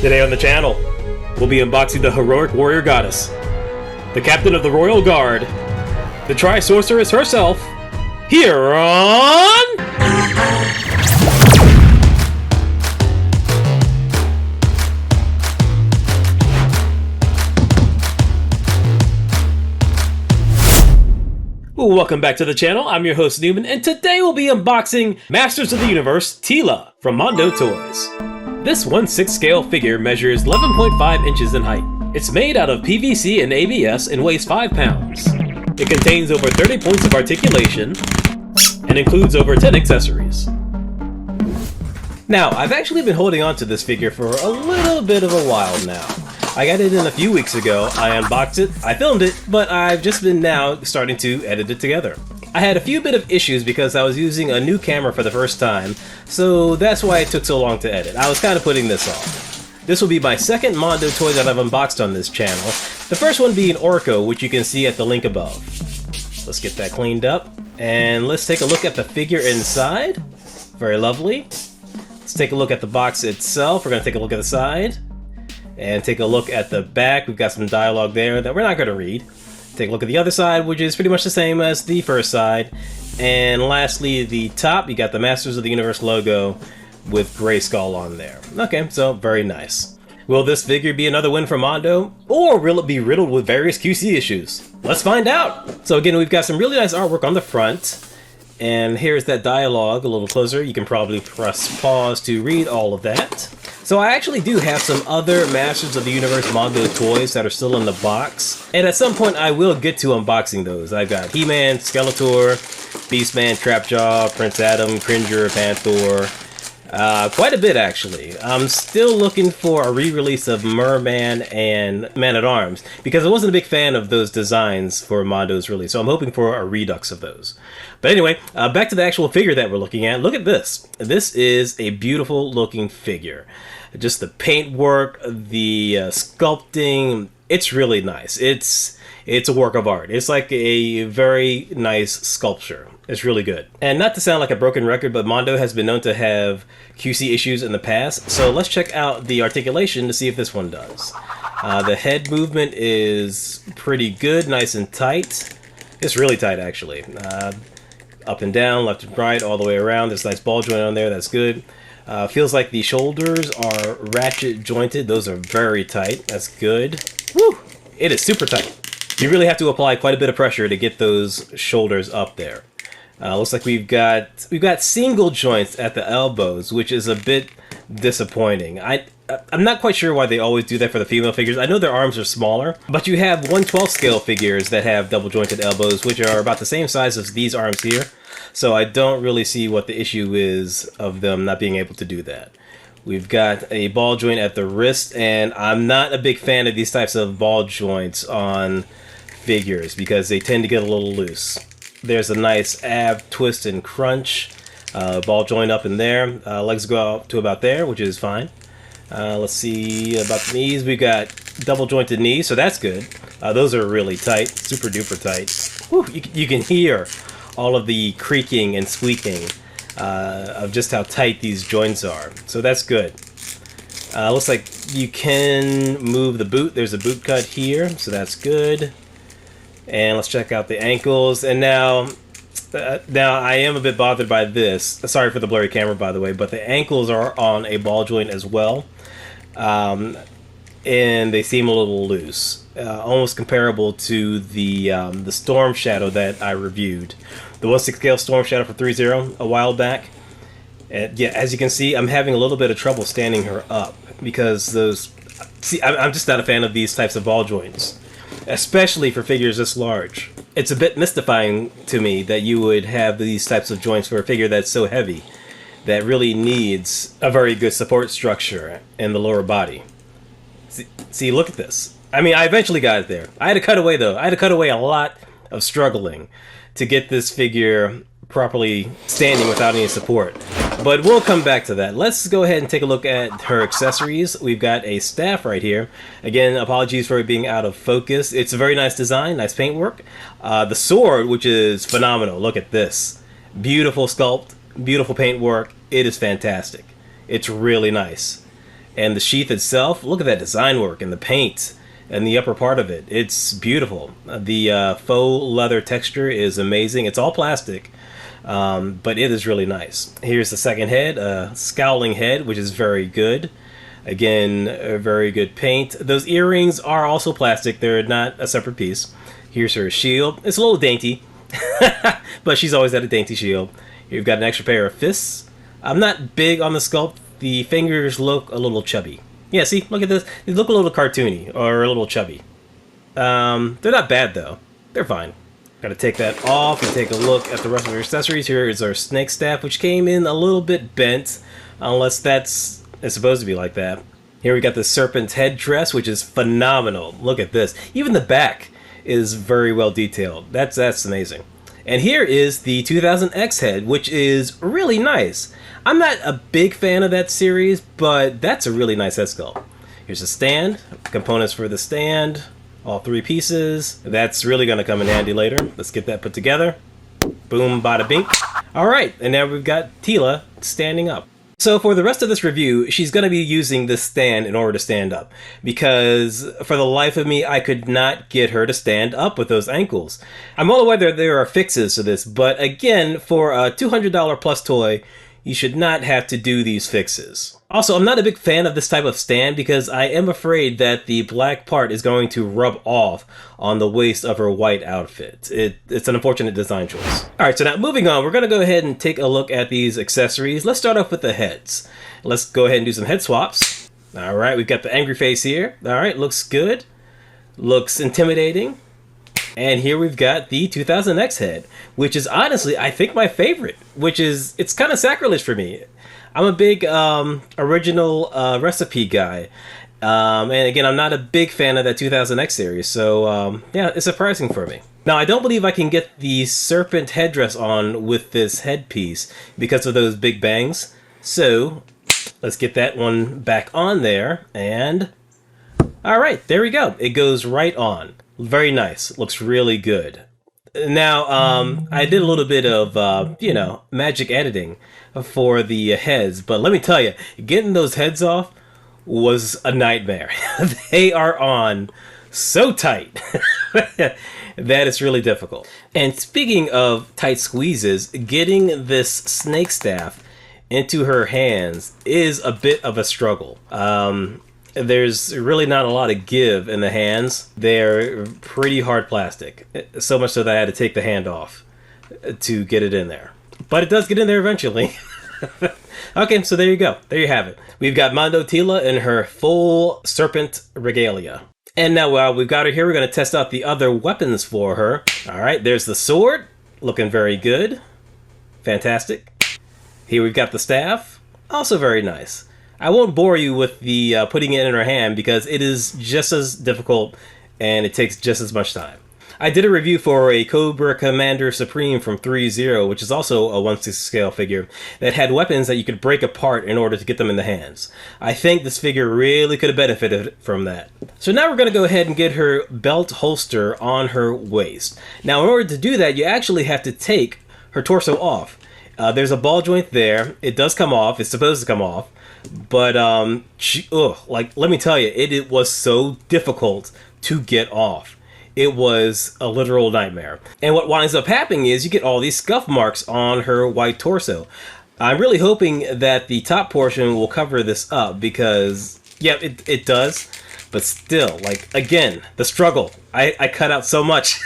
Today on the channel, we'll be unboxing the heroic warrior goddess, the captain of the royal guard, the tri-sorceress herself, here on... Welcome back to the channel. I'm your host Newman, and today we'll be unboxing Masters of the Universe Teela from Mondo Toys. This 1/6 scale figure measures 11.5 inches in height. It's made out of PVC and ABS and weighs 5 pounds. It contains over 30 points of articulation and includes over 10 accessories. Now, I've actually been holding on to this figure for a little bit of a while now. I got it in a few weeks ago, I unboxed it, I filmed it, but I've just been now starting to edit it together. I had a few bit of issues because I was using a new camera for the first time, so that's why it took so long to edit. I was kind of putting this off. This will be my second Mondo toy that I've unboxed on this channel, the first one being Orko, which you can see at the link above. Let's get that cleaned up, and let's take a look at the figure inside. Very lovely. Let's take a look at the box itself. We're going to take a look at the side. And take a look at the back. We've got some dialogue there that we're not going to read. Take a look at the other side, which is pretty much the same as the first side. And lastly, the top, you got the Masters of the Universe logo with Grayskull on there. Okay, so very nice. Will this figure be another win for Mondo, or will it be riddled with various QC issues? Let's find out! So again, we've got some really nice artwork on the front. And here's that dialogue a little closer. You can probably press pause to read all of that. So I actually do have some other Masters of the Universe Mondo toys that are still in the box. And at some point I will get to unboxing those. I've got He-Man, Skeletor, Beastman, Trapjaw, Prince Adam, Cringer, Panther. Quite a bit actually. I'm still looking for a re-release of Merman and Man-at-Arms because I wasn't a big fan of those designs for Mondo's release, so I'm hoping for a redux of those. But anyway, back to the actual figure that we're looking at. Look at this. This is a beautiful looking figure. Just the paintwork, the sculpting, it's really nice. It's a work of art. It's like a very nice sculpture. It's really good. And not to sound like a broken record, but Mondo has been known to have QC issues in the past. So let's check out the articulation to see if this one does. The head movement is pretty good, nice and tight. It's really tight actually. Up and down, left and right, all the way around. There's a nice ball joint on there, that's good. Feels like the shoulders are ratchet jointed. Those are very tight, that's good. Woo! It is super tight. You really have to apply quite a bit of pressure to get those shoulders up there. Looks like we've got single joints at the elbows, which is a bit disappointing. I'm not quite sure why they always do that for the female figures. I know their arms are smaller, but you have 1/12 scale figures that have double jointed elbows, which are about the same size as these arms here. So I don't really see what the issue is of them not being able to do that. We've got a ball joint at the wrist, and I'm not a big fan of these types of ball joints on figures because they tend to get a little loose. There's a nice ab twist and crunch, ball joint up in there. Legs go out to about there, which is fine. Let's see about the knees. We've got double jointed knees, so that's good. Those are really tight, super duper tight. Whew, you can hear all of the creaking and squeaking of just how tight these joints are. So that's good. Looks like you can move the boot. There's a boot cut here, so that's good. And let's check out the ankles. And now I am a bit bothered by this. Sorry for the blurry camera, by the way, but the ankles are on a ball joint as well. And they seem a little loose. Almost comparable to the Storm Shadow that I reviewed. The 1/6 scale Storm Shadow for 3.0 a while back. And yeah, as you can see, I'm having a little bit of trouble standing her up because those... See, I'm just not a fan of these types of ball joints, especially for figures this large. It's a bit mystifying to me that you would have these types of joints for a figure that's so heavy, that really needs a very good support structure in the lower body. See, look at this. I mean, I eventually got it there. I had to cut away, though. I had to cut away a lot of struggling to get this figure properly standing without any support. But we'll come back to that. Let's go ahead and take a look at her accessories. We've got a staff right here. Again, apologies for it being out of focus. It's a very nice design, nice paintwork. The sword, which is phenomenal. Look at this. Beautiful sculpt, beautiful paintwork. It is fantastic. It's really nice. And the sheath itself, look at that design work and the paint and the upper part of it. It's beautiful. The faux leather texture is amazing. It's all plastic, but it is really nice. Here's the second head, a scowling head, which is very good. Again, a very good paint. Those earrings are also plastic. They're not a separate piece. Here's her shield. It's a little dainty, but she's always had a dainty shield. You've got an extra pair of fists. I'm not big on the sculpt. The fingers look a little chubby. Yeah, see, look at this. They look a little cartoony or a little chubby. They're not bad though. They're fine. Gotta take that off and take a look at the rest of her accessories. Here is our snake staff, which came in a little bit bent, unless it's supposed to be like that. Here we got the serpent head dress, which is phenomenal. Look at this. Even the back is very well detailed. That's amazing. And here is the 2000X head, which is really nice. I'm not a big fan of that series, but that's a really nice head sculpt. Here's a stand, components for the stand, all 3 pieces. That's really going to come in handy later. Let's get that put together. Boom, bada bing. All right, and now we've got Teela standing up. So for the rest of this review, she's going to be using this stand in order to stand up, because for the life of me, I could not get her to stand up with those ankles. I'm well aware that there are fixes to this, but again, for a $200 plus toy, you should not have to do these fixes. Also, I'm not a big fan of this type of stand because I am afraid that the black part is going to rub off on the waist of her white outfit. It's an unfortunate design choice. Alright, so now moving on, we're going to go ahead and take a look at these accessories. Let's start off with the heads. Let's go ahead and do some head swaps. Alright, we've got the angry face here. Alright, looks good. Looks intimidating. And here we've got the 2000X head, which is honestly, I think, my favorite, it's kind of sacrilege for me. I'm a big original recipe guy. And again, I'm not a big fan of that 2000X series, so yeah, it's surprising for me. Now, I don't believe I can get the serpent headdress on with this headpiece because of those big bangs. So let's get that one back on there, and all right, there we go. It goes right on. Very nice. Looks really good. Now, I did a little bit of, you know, magic editing for the heads, but let me tell you, getting those heads off was a nightmare. They are on so tight that it's really difficult. And speaking of tight squeezes, getting this snake staff into her hands is a bit of a struggle. There's really not a lot of give in the hands. They're pretty hard plastic. So much so that I had to take the hand off to get it in there. But it does get in there eventually. Okay, so there you go. There you have it. We've got Mondo Teela in her full serpent regalia. And now while we've got her here, we're going to test out the other weapons for her. Alright, there's the sword. Looking very good. Fantastic. Here we've got the staff. Also very nice. I won't bore you with the putting it in her hand because it is just as difficult and it takes just as much time. I did a review for a Cobra Commander Supreme from 3-0, which is also a 1/6 scale figure, that had weapons that you could break apart in order to get them in the hands. I think this figure really could have benefited from that. So now we're going to go ahead and get her belt holster on her waist. Now in order to do that, you actually have to take her torso off. There's a ball joint there. It does come off. It's supposed to come off. But, like, let me tell you, it was so difficult to get off. It was a literal nightmare. And what winds up happening is you get all these scuff marks on her white torso. I'm really hoping that the top portion will cover this up because, yeah, it does. But still, like, again, the struggle. I cut out so much.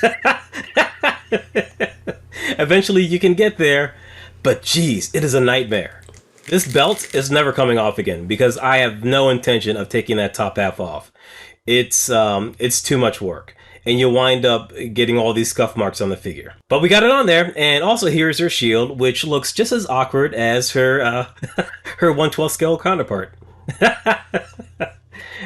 Eventually you can get there, but geez, it is a nightmare. This belt is never coming off again because I have no intention of taking that top half off. It's too much work, and you wind up getting all these scuff marks on the figure. But we got it on there, and also here's her shield, which looks just as awkward as her her 1/12 scale counterpart.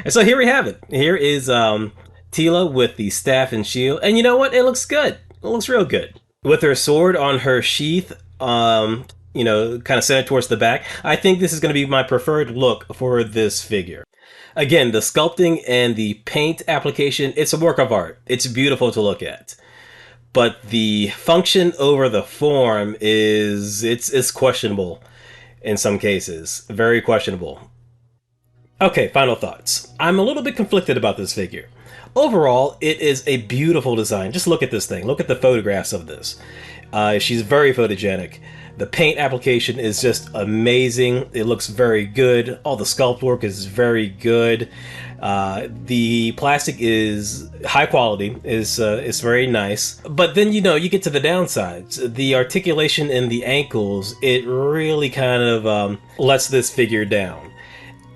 And so here we have it. Here is Teela with the staff and shield, and you know what? It looks good. It looks real good. With her sword on her sheath, you know, kind of centered towards the back. I think this is going to be my preferred look for this figure. Again, the sculpting and the paint application, it's a work of art. It's beautiful to look at. But the function over the form it's questionable in some cases. Very questionable. Okay, final thoughts. I'm a little bit conflicted about this figure. Overall, it is a beautiful design. Just look at this thing. Look at the photographs of this. She's very photogenic. The paint application is just amazing. It looks very good. All the sculpt work is very good. The plastic is high quality. It's very nice. But then, you get to the downsides. The articulation in the ankles, it really kind of lets this figure down.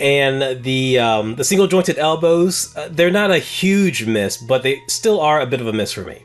And the single jointed elbows, they're not a huge miss, but they still are a bit of a miss for me.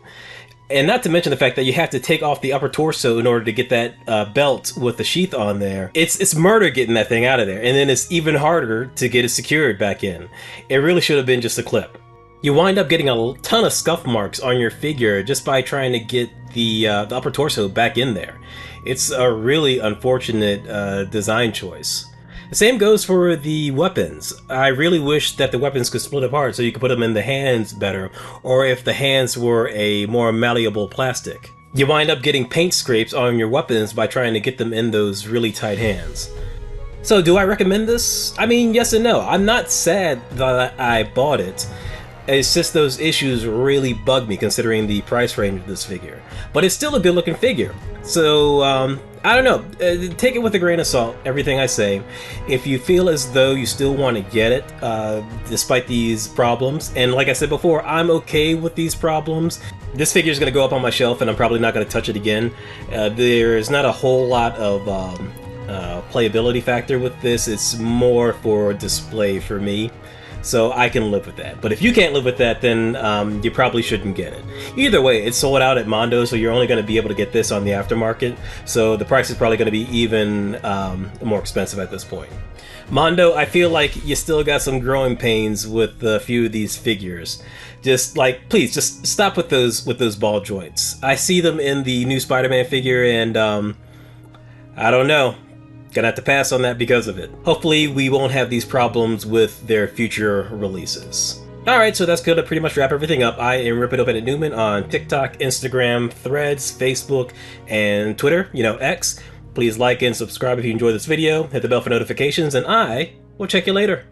And not to mention the fact that you have to take off the upper torso in order to get that belt with the sheath on there. It's murder getting that thing out of there, and then it's even harder to get it secured back in. It really should have been just a clip. You wind up getting a ton of scuff marks on your figure just by trying to get the upper torso back in there. It's a really unfortunate design choice. The same goes for the weapons. I really wish that the weapons could split apart so you could put them in the hands better, or if the hands were a more malleable plastic. You wind up getting paint scrapes on your weapons by trying to get them in those really tight hands. So do I recommend this? I mean, yes and no. I'm not sad that I bought it. It's just those issues really bug me considering the price range of this figure. But it's still a good looking figure. So, I don't know. Take it with a grain of salt, everything I say. If you feel as though you still want to get it, despite these problems, and like I said before, I'm okay with these problems. This figure is going to go up on my shelf and I'm probably not going to touch it again. There's not a whole lot of playability factor with this. It's more for display for me. So I can live with that. But if you can't live with that, then you probably shouldn't get it. Either way, it's sold out at Mondo, so you're only going to be able to get this on the aftermarket. So the price is probably going to be even more expensive at this point. Mondo, I feel like you still got some growing pains with a few of these figures. Just please, just stop with those ball joints. I see them in the new Spider-Man figure, and I don't know. Gonna have to pass on that because of it. Hopefully we won't have these problems with their future releases. Alright, so that's gonna pretty much wrap everything up. I am Rip-It-Open Newman on TikTok, Instagram, Threads, Facebook, and Twitter, X. Please like and subscribe if you enjoyed this video, hit the bell for notifications, and I will check you later.